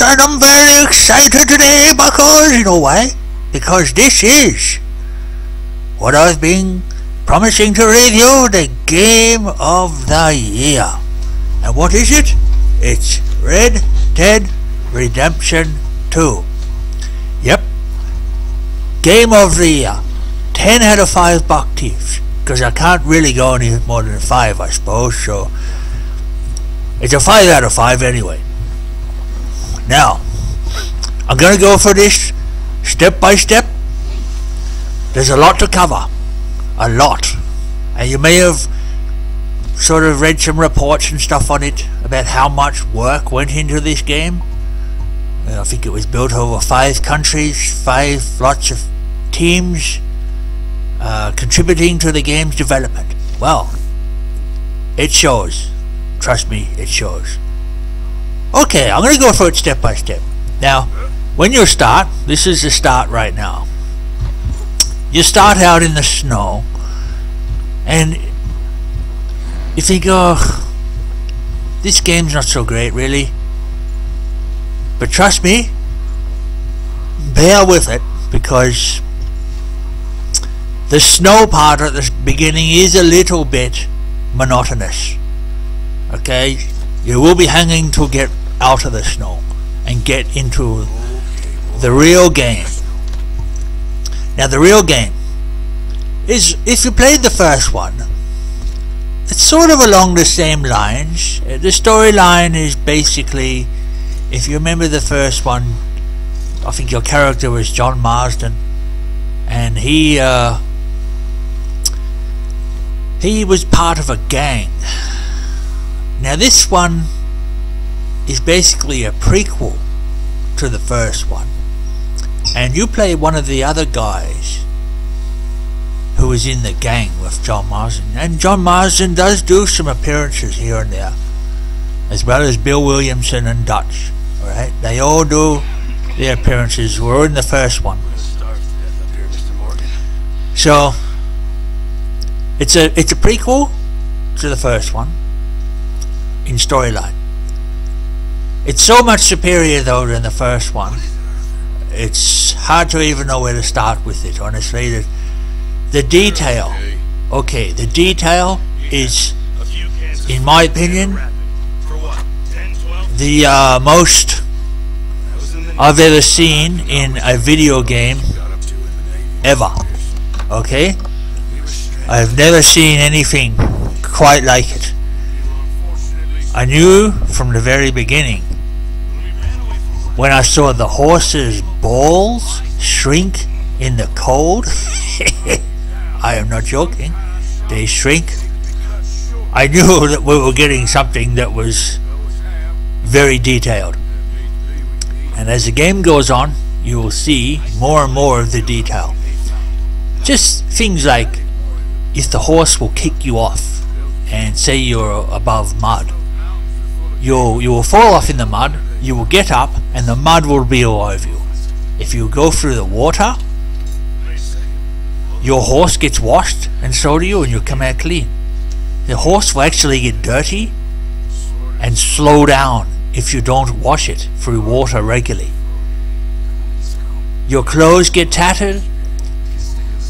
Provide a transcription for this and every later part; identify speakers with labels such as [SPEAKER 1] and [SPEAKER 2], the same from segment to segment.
[SPEAKER 1] and I'm very excited today, Bucko. You know why? Because this is what I've been promising to review, the Game of the Year. And what is it? It's Red Dead Redemption 2. Yep. Game of the Year. 10 out of 5 buck teeth. Because I can't really go any more than 5, I suppose, so it's a 5 out of 5 anyway. Now, I'm going to go for this step by step. There's a lot to cover. A lot. And you may have sort of read some reports and stuff on it about how much work went into this game. I think it was built over 5 countries, 5 lots of teams contributing to the game's development. Well, it shows. Trust me, it shows. Okay, I'm going to go through it step by step. Now, when you start, this is the start right now. You start out in the snow, and you think, oh, this game's not so great, really. But trust me, bear with it, because the snow part at the beginning is a little bit monotonous. Okay, you will be hanging to get out of the snow and get into the real game. Now the real game is, if you played the first one, it's sort of along the same lines. The storyline is basically, if you remember the first one, I think your character was John Marsden, and he was part of a gang. Now this one is basically a prequel to the first one, and you play one of the other guys who is in the gang with John Marsden, and John Marsden does do some appearances here and there, as well as Bill Williamson and Dutch. Alright, they all do their appearances. Were in the first one. So it's a prequel to the first one in storyline. It's so much superior though than the first one. It's hard to even know where to start with it, honestly. The detail, okay, the detail is, in my opinion, the most I've ever seen in a video game ever. Okay, I've never seen anything quite like it. I knew from the very beginning, when I saw the horse's balls shrink in the cold, I am not joking, they shrink, I knew that we were getting something that was very detailed. And as the game goes on, you will see more and more of the detail. Just things like, if the horse will kick you off and say you're above mud, you will fall off in the mud, you will get up and the mud will be all over you. If you go through the water, your horse gets washed and so do you, and you come out clean. The horse will actually get dirty and slow down if you don't wash it through water regularly. Your clothes get tattered.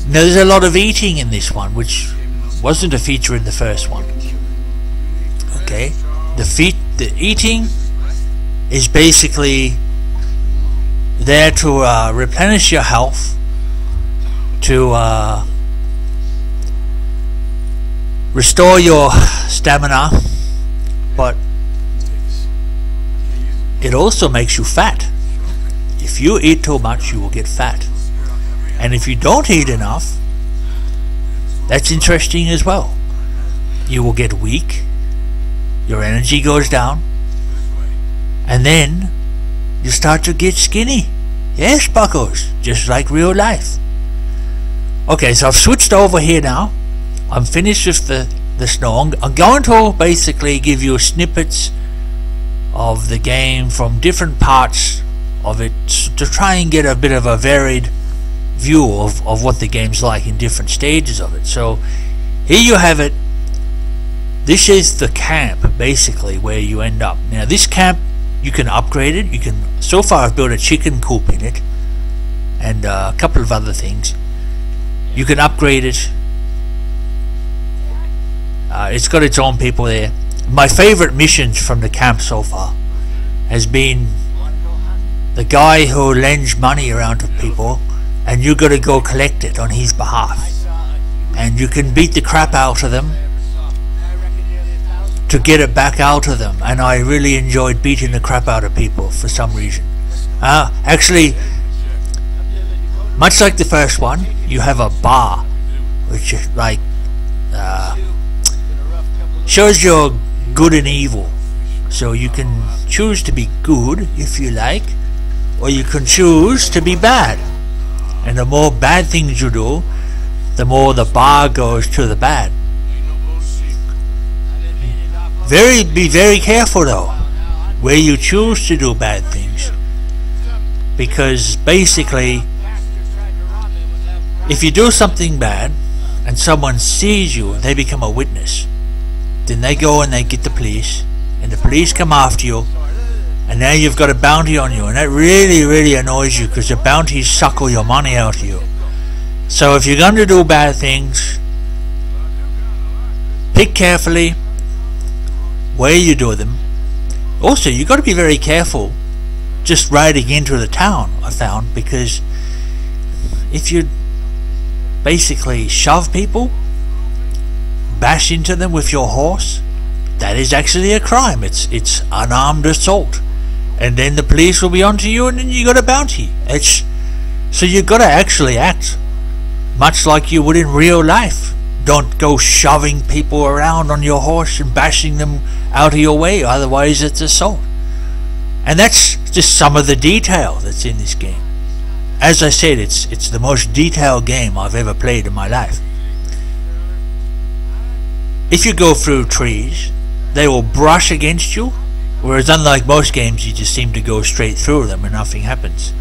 [SPEAKER 1] Now there's a lot of eating in this one, which wasn't a feature in the first one. Okay, the eating is basically there to replenish your health, to restore your stamina, but it also makes you fat. If you eat too much, you will get fat, and if you don't eat enough, that's interesting as well. You will get weak, your energy goes down, and then you start to get skinny. Yes, buckos, just like real life. Okay, so I've switched over here now. I'm finished with the snow. I'm going to basically give you snippets of the game from different parts of it to try and get a bit of a varied view of what the game's like in different stages of it. So here you have it. This is the camp basically where you end up. Now this camp You can upgrade it. You can. So far, I've built a chicken coop in it, and a couple of other things. You can upgrade it. It's got its own people there. My favorite missions from the camp so far has been the guy who lends money around to people, and you got to go collect it on his behalf, and you can beat the crap out of them to get it back out of them. And I really enjoyed beating the crap out of people for some reason. Actually, much like the first one, you have a bar which is like shows your good and evil. So you can choose to be good if you like, or you can choose to be bad. And the more bad things you do, the more the bar goes to the bad. Be very careful though where you choose to do bad things, because basically if you do something bad and someone sees you, they become a witness. Then they go and they get the police, and the police come after you, and now you've got a bounty on you, and that really annoys you, because the bounties suck all your money out of you. So if you're going to do bad things, pick carefully where you do them. Also, you've got to be very careful just riding into the town, I found, because if you basically shove people, bash into them with your horse, that is actually a crime. It's unarmed assault, and then the police will be onto you, and then you got a bounty. So you've got to actually act much like you would in real life. Don't go shoving people around on your horse and bashing them out of your way, otherwise it's assault. And that's just some of the detail that's in this game. As I said, it's the most detailed game I've ever played in my life. If you go through trees, they will brush against you, whereas unlike most games, you just seem to go straight through them and nothing happens.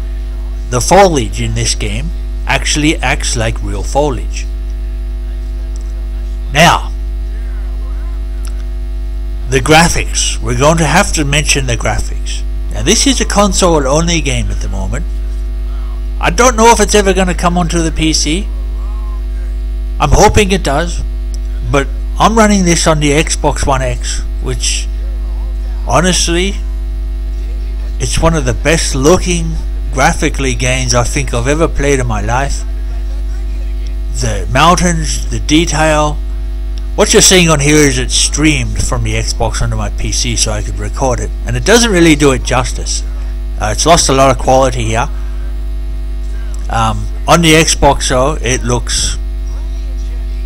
[SPEAKER 1] The foliage in this game actually acts like real foliage. Now, the graphics. We're going to have to mention the graphics. Now, this is a console only game at the moment. I don't know if it's ever going to come onto the PC. I'm hoping it does, but I'm running this on the Xbox One X, which honestly, it's one of the best looking graphically games I think I've ever played in my life. The mountains, the detail. What you're seeing on here is it's streamed from the Xbox onto my PC so I could record it, and it doesn't really do it justice. It's lost a lot of quality here. On the Xbox though, it looks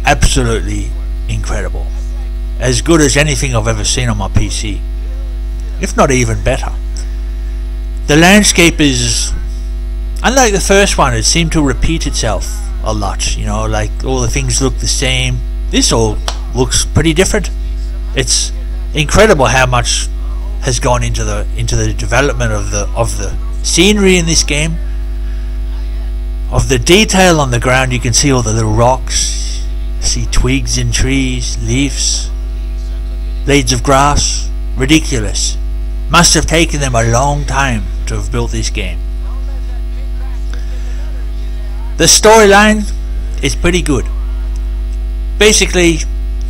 [SPEAKER 1] absolutely incredible. As good as anything I've ever seen on my PC, if not even better. The landscape is, unlike the first one, it seemed to repeat itself a lot. You know, like all the things look the same. This all looks pretty different. It's incredible how much has gone into the development of the scenery in this game, of the detail on the ground. You can see all the little rocks, see twigs in trees, leaves, blades of grass. Ridiculous. Must have taken them a long time to have built this game. The storyline is pretty good. Basically,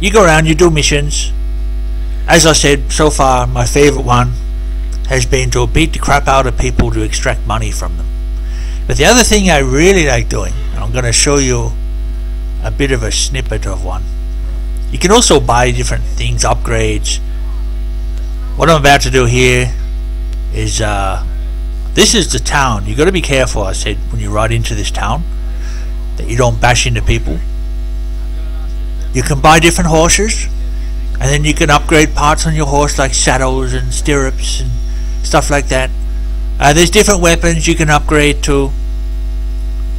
[SPEAKER 1] you go around, you do missions. As I said, so far my favourite one has been to beat the crap out of people to extract money from them. But the other thing I really like doing, and I'm going to show you a bit of a snippet of one. You can also buy different things, upgrades. What I'm about to do here is, this is the town. You've got to be careful, I said, when you ride into this town, that you don't bash into people. You can buy different horses, and then you can upgrade parts on your horse like saddles and stirrups and stuff like that. There's different weapons you can upgrade to.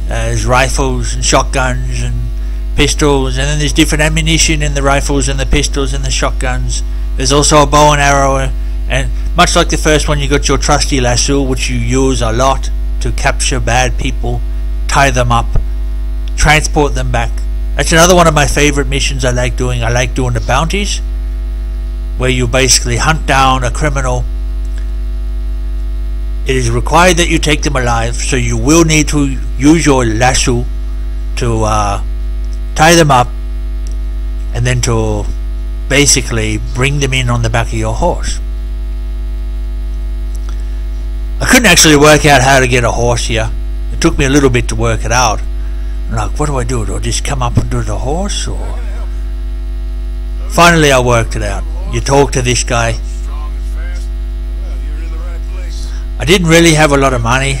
[SPEAKER 1] There's rifles and shotguns and pistols, and then there's different ammunition in the rifles and the pistols and the shotguns. There's also a bow and arrow, and much like the first one, you got your trusty lasso, which you use a lot to capture bad people, tie them up, transport them back. That's another one of my favorite missions I like doing. I like doing the bounties, where you basically hunt down a criminal, it is required that you take them alive, so you will need to use your lasso to tie them up and then to basically bring them in on the back of your horse. I couldn't actually work out how to get a horse here. It took me a little bit to work it out. I'm like, what do I do? Do I just come up and do the horse? Or finally I worked it out. You talk to this guy. I didn't really have a lot of money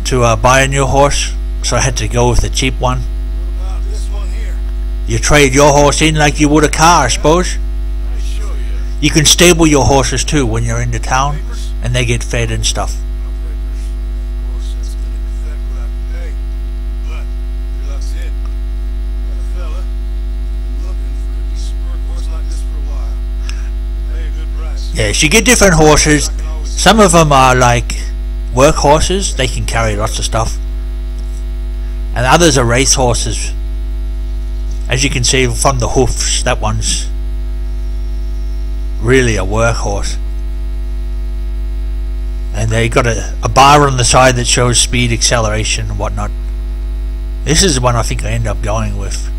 [SPEAKER 1] to buy a new horse, so I had to go with the cheap one. You trade your horse in like you would a car, I suppose. You can stable your horses too when you're in the town, and they get fed and stuff. Yes, you get different horses. Some of them are like work horses, they can carry lots of stuff, and others are race horses. As you can see from the hoofs, that one's really a workhorse. And they got a bar on the side that shows speed, acceleration and whatnot. This is the one I think I end up going with.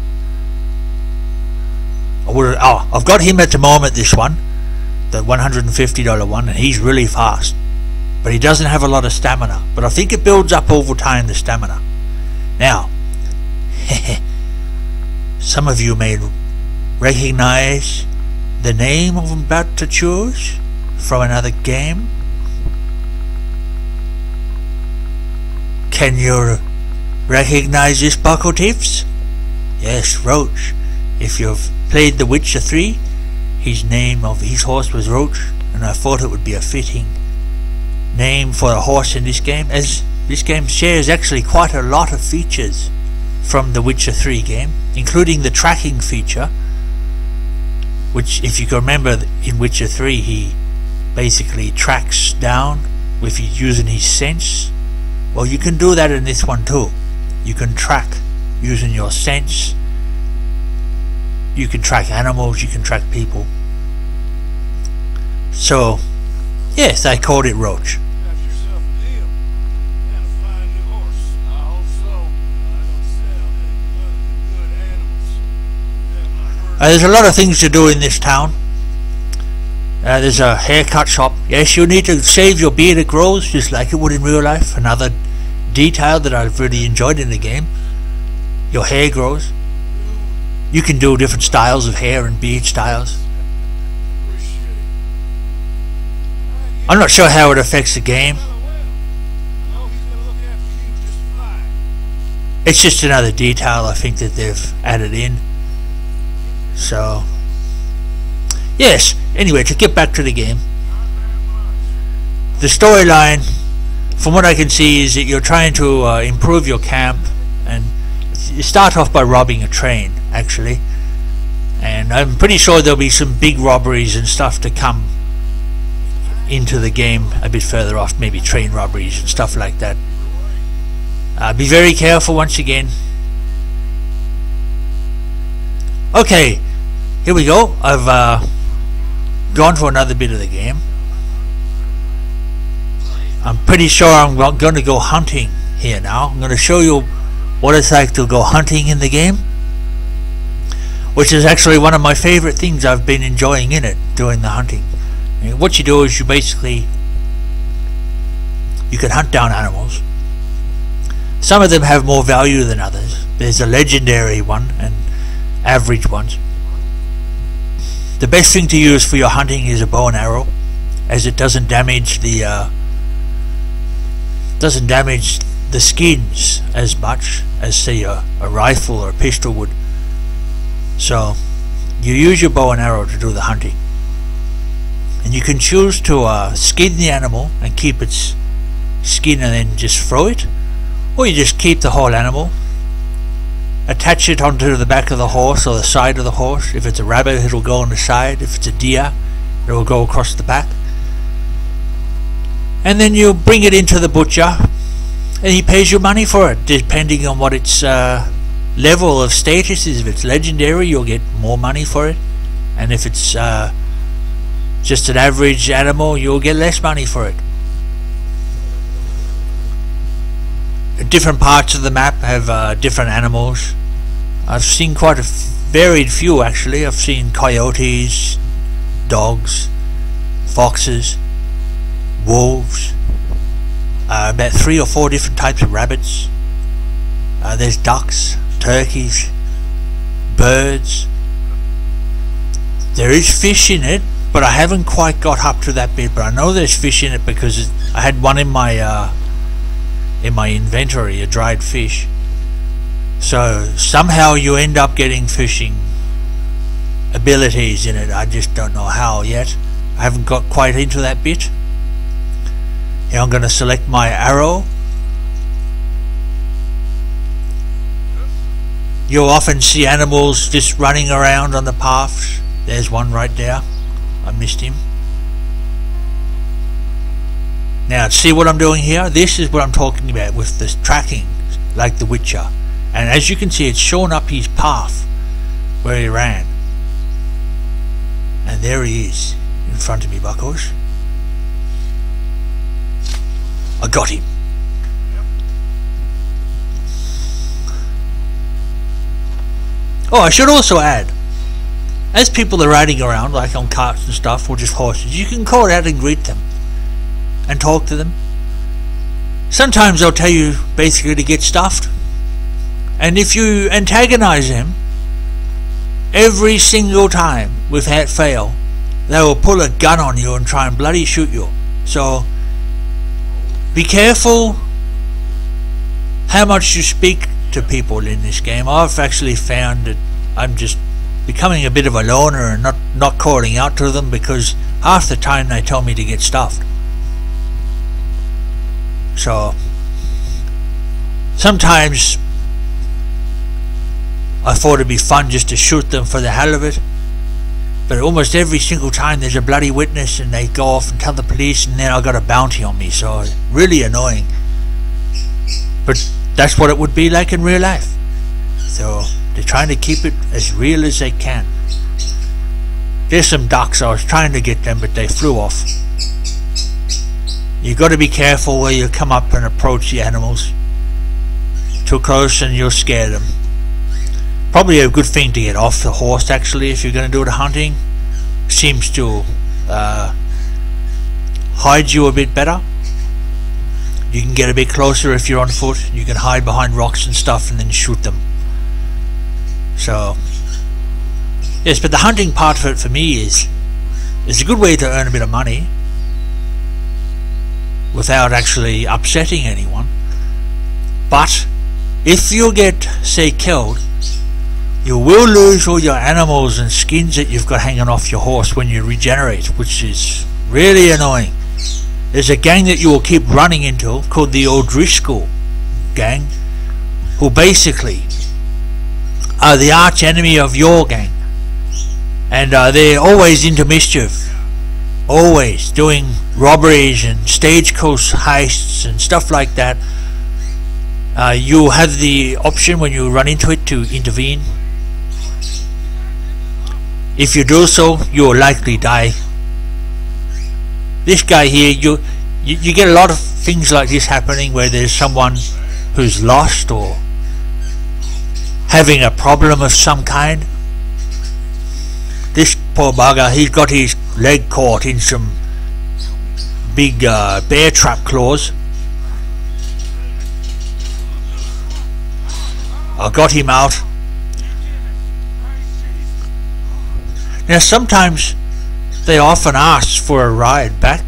[SPEAKER 1] I've got him at the moment, this one, the $150 one, and he's really fast, but he doesn't have a lot of stamina, but I think it builds up over time, the stamina. Now some of you may recognize the name I'm about to choose from another game. Can you recognize this, Bucko Tiffs? Yes, Roach. If you've played The Witcher 3, his name of his horse was Roach, and I thought it would be a fitting name for a horse in this game, as this game shares actually quite a lot of features from The Witcher 3 game, including the tracking feature, which, if you can remember, in Witcher 3 he basically tracks down with using his sense. Well, you can do that in this one too. You can track using your sense. You can track animals, you can track people. So, yes, I called it Roach. There's a lot of things to do in this town. There's a haircut shop. Yes, you need to shave your beard, it grows just like it would in real life. Another detail that I've really enjoyed in the game. Your hair grows. You can do different styles of hair and beard styles. I'm not sure how it affects the game. It's just another detail I think that they've added in. So, yes, anyway, to get back to the game, the storyline, from what I can see, is that you're trying to improve your camp, and you start off by robbing a train, actually, and I'm pretty sure there'll be some big robberies and stuff to come into the game a bit further off, maybe train robberies and stuff like that. Be very careful once again. Okay, here we go. I've gone for another bit of the game. I'm pretty sure I'm going to go hunting here now. I'm going to show you what it's like to go hunting in the game, which is actually one of my favorite things I've been enjoying in it, doing the hunting. And what you do is you basically, you can hunt down animals. Some of them have more value than others. There's a legendary one and average ones. The best thing to use for your hunting is a bow and arrow, as it doesn't damage the skins as much as, say, a rifle or a pistol would. So you use your bow and arrow to do the hunting, and you can choose to skin the animal and keep its skin and then just throw it, or you just keep the whole animal, attach it onto the back of the horse or the side of the horse. If it's a rabbit, it'll go on the side. If it's a deer, it will go across the back. And then you bring it into the butcher, and he pays you money for it, depending on what its level of status is. If it's legendary, you'll get more money for it, and if it's just an average animal, you'll get less money for it. different parts of the map have different animals. I've seen quite a varied few actually. I've seen coyotes, dogs, foxes, wolves, about 3 or 4 different types of rabbits. There's ducks, turkeys, birds. There is fish in it, but I haven't quite got up to that bit. But I know there's fish in it because I had one in my inventory, a dried fish. So somehow you end up getting fishing abilities in it. I just don't know how yet. I haven't got quite into that bit. Here I'm going to select my arrow. You'll often see animals just running around on the paths. There's one right there. I missed him. Now see what I'm doing here? This is what I'm talking about with this tracking, like The Witcher. And as you can see, it's showing up his path where he ran. And there he is in front of me, Buckos. I got him. Oh, I should also add, as people are riding around, like on carts and stuff, or just horses, you can call out and greet them and talk to them. Sometimes they'll tell you basically to get stuffed. And if you antagonize them, every single time, without fail, they will pull a gun on you and try and bloody shoot you. So, be careful how much you speak to people in this game. I've actually found that I'm just becoming a bit of a loner and not calling out to them, because half the time they tell me to get stuffed. So, sometimes I thought it'd be fun just to shoot them for the hell of it, but almost every single time there's a bloody witness and they go off and tell the police, and then I got a bounty on me, so it's really annoying. But that's what it would be like in real life. So they're trying to keep it as real as they can. There's some ducks, I was trying to get them, but they flew off. You got to be careful where you come up and approach the animals. Too close and you'll scare them. Probably a good thing to get off the horse actually if you're going to do the hunting. Seems to hide you a bit better. You can get a bit closer if you're on foot. You can hide behind rocks and stuff and then shoot them. So yes, but the hunting part of it for me is a good way to earn a bit of money without actually upsetting anyone. But if you get, say, killed, you will lose all your animals and skins that you've got hanging off your horse when you regenerate, which is really annoying. There's a gang that you will keep running into called the O'Driscoll gang, who basically are the arch enemy of your gang, and they're always into mischief, always doing robberies and stagecoach heists and stuff like that. You have the option when you run into it to intervene. If you do so, you will likely die. This guy here, you get a lot of things like this happening where there's someone who's lost or having a problem of some kind. This poor bugger, he's got his leg caught in some big bear trap claws. I got him out. Now sometimes they often ask for a ride back.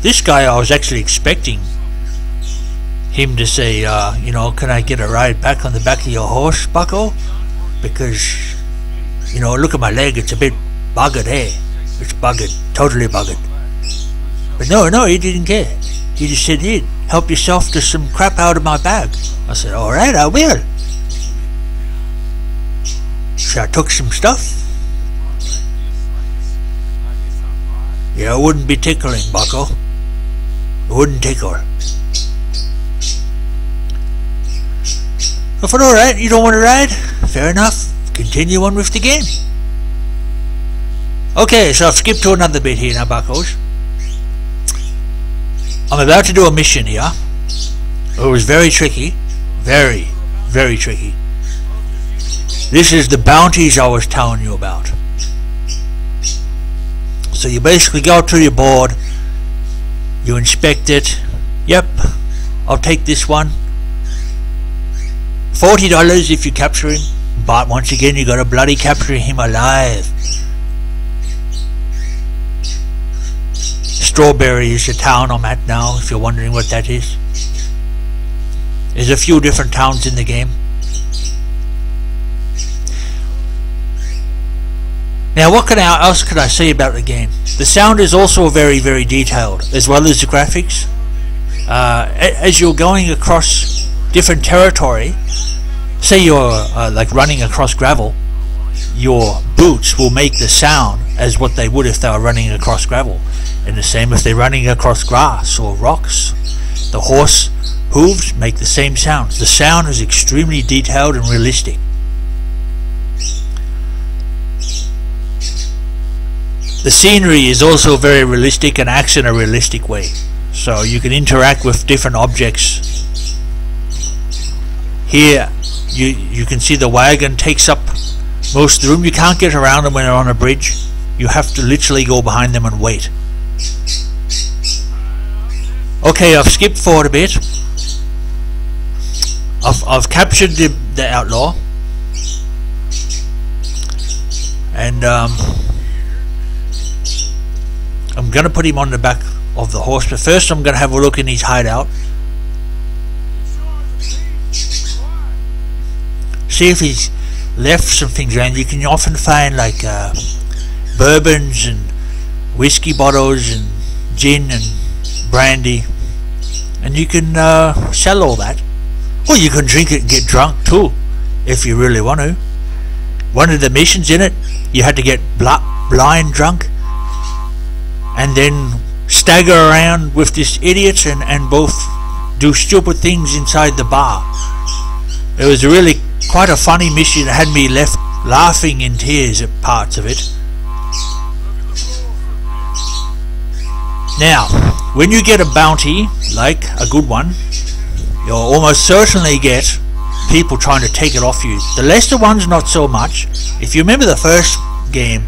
[SPEAKER 1] This guy, I was actually expecting him to say, you know, can I get a ride back on the back of your horse, Bucko? Because, you know, look at my leg, it's a bit buggered, eh? It's buggered, totally buggered. But no, he didn't care. He just said, here, help yourself to some crap out of my bag. I said, alright, I will. So I took some stuff. Yeah, it wouldn't be tickling, Bucko. It wouldn't tickle. I thought, alright, you don't want to ride? Fair enough. Continue on with the game. Okay, so I've skipped to another bit here now, Buckos. I'm about to do a mission here. It was very tricky. Very, very tricky. This is the bounties I was telling you about. So you basically go to your board, you inspect it. Yep, I'll take this one. $40 if you capture him, but once again you gotta bloody capture him alive. Strawberry is the town I'm at now, if you're wondering what that is. There's a few different towns in the game. Now what else could I say about the game? The sound is also very, very detailed, as well as the graphics. As you're going across different territory, say you're like running across gravel, your boots will make the sound as what they would if they were running across gravel. And the same if they're running across grass or rocks. The horse hooves make the same sounds. The sound is extremely detailed and realistic. The scenery is also very realistic and acts in a realistic way. So you can interact with different objects. Here you can see the wagon takes up most of the room. You can't get around them when they're on a bridge. You have to literally go behind them and wait. Okay, I've skipped forward a bit. I've captured the outlaw, and I'm gonna put him on the back of the horse, but first I'm gonna have a look in his hideout, see if he's left some things around. You can often find like bourbons and whiskey bottles and gin and brandy, and you can sell all that. Or you can drink it and get drunk too, if you really want to. One of the missions in it, you had to get blind drunk and then stagger around with this idiot and both do stupid things inside the bar. It was really quite a funny mission. It had me left laughing in tears at parts of it. Now, when you get a bounty, like a good one, you'll almost certainly get people trying to take it off you. The lesser ones not so much. If you remember the first game,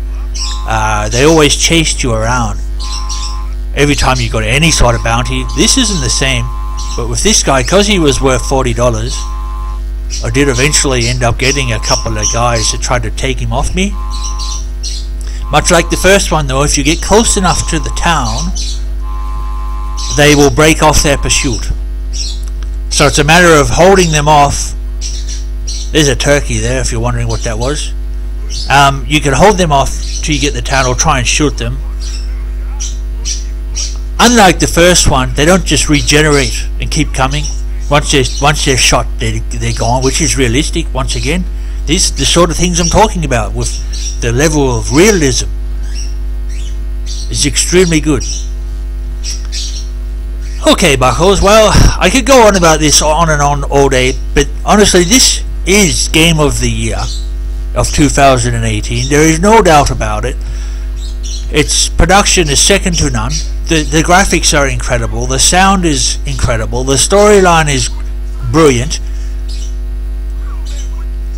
[SPEAKER 1] they always chased you around every time you got any sort of bounty. This isn't the same, but with this guy, because he was worth $40, I did eventually end up getting a couple of guys that tried to take him off me. Much like the first one though, if you get close enough to the town, they will break off their pursuit. So it's a matter of holding them off. There's a turkey there if you're wondering what that was. You can hold them off till you get the town or try and shoot them. Unlike the first one, they don't just regenerate and keep coming. Once they're shot, they're gone, which is realistic. Once again, these the sort of things I'm talking about with the level of realism. It's extremely good. Okay, buckos, well, I could go on about this on and on all day, but honestly, this is Game of the Year of 2018. There is no doubt about it. Its production is second to none. The graphics are incredible. The sound is incredible. The storyline is brilliant.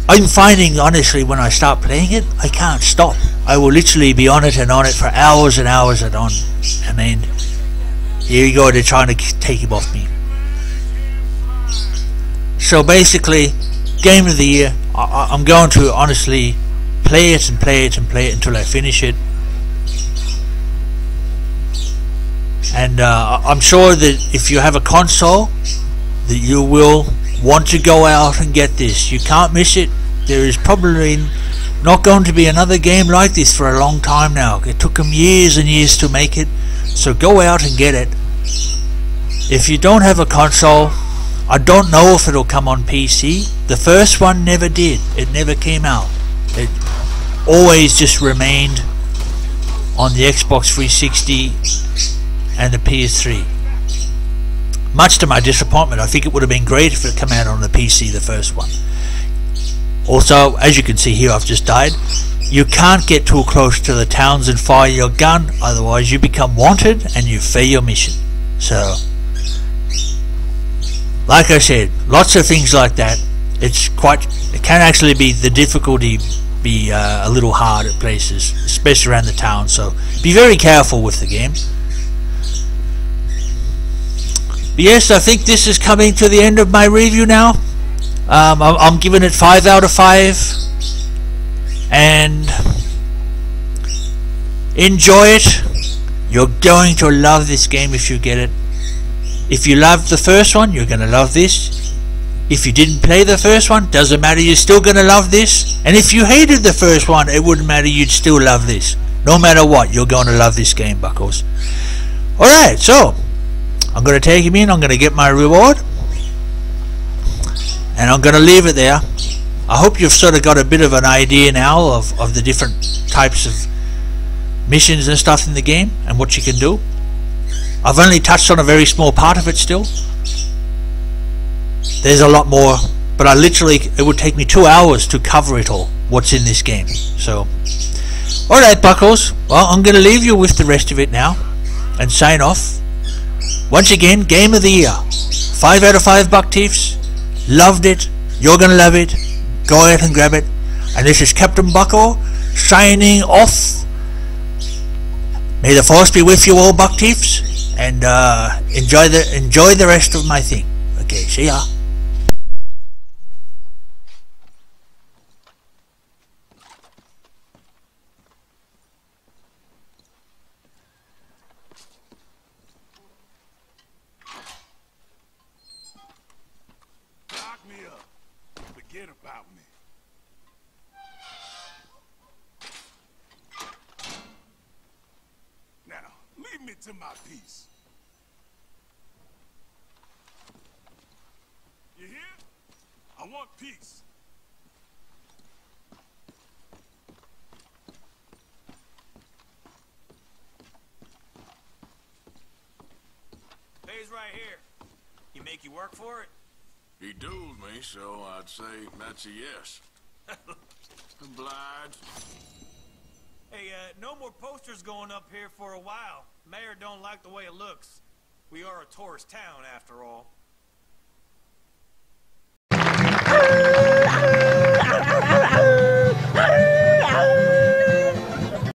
[SPEAKER 1] I'm finding, honestly, when I start playing it, I can't stop. I will literally be on it and on it for hours and hours and on. I mean, here you go, they're trying to take him off me. So basically, Game of the Year, I'm going to honestly play it and play it and play it until I finish it. And I'm sure that if you have a console, that you will want to go out and get this. You can't miss it. There is probably not going to be another game like this for a long time now. It took them years and years to make it. So go out and get it. If you don't have a console, I don't know if it'll come on PC. The first one never did. It never came out. It always just remained on the Xbox 360 and the PS3. Much to my disappointment. I think it would have been great if it came out on the PC, the first one. Also, as you can see here, I've just died. You can't get too close to the towns and fire your gun, otherwise you become wanted and you fail your mission. So like I said, lots of things like that. It can actually be, the difficulty be a little hard at places, especially around the town, so be very careful with the game. But yes, I think this is coming to the end of my review now. I'm giving it 5 out of 5, and enjoy it. You're going to love this game if you get it. If you loved the first one, you're going to love this. If you didn't play the first one, doesn't matter, you're still going to love this. And if you hated the first one, it wouldn't matter, you'd still love this. No matter what, you're going to love this game, buckos. Alright, so I'm going to take him in, I'm going to get my reward, and I'm going to leave it there. I hope you've sort of got a bit of an idea now of the different types of missions and stuff in the game and what you can do. I've only touched on a very small part of it still. There's a lot more, but it would take me 2 hours to cover it all, what's in this game. So, alright buckos, well, I'm going to leave you with the rest of it now and sign off. Once again, Game of the Year, 5 out of 5 Buck Thieves. Loved it, you're going to love it, go ahead and grab it. And this is Captain Bucko signing off. May the force be with you all, Buck Thieves, and enjoy the rest of my thing. Okay, see ya.
[SPEAKER 2] Lock me up. Forget about me. Now, leave me to my peace. You hear? I want peace.
[SPEAKER 3] Pays right here. He make you work for it?
[SPEAKER 2] He dueled me, so I'd say that's a yes. Obliged.
[SPEAKER 3] Hey, no more posters going up here for a while. Mayor don't like the way it looks. We are a tourist town, after all.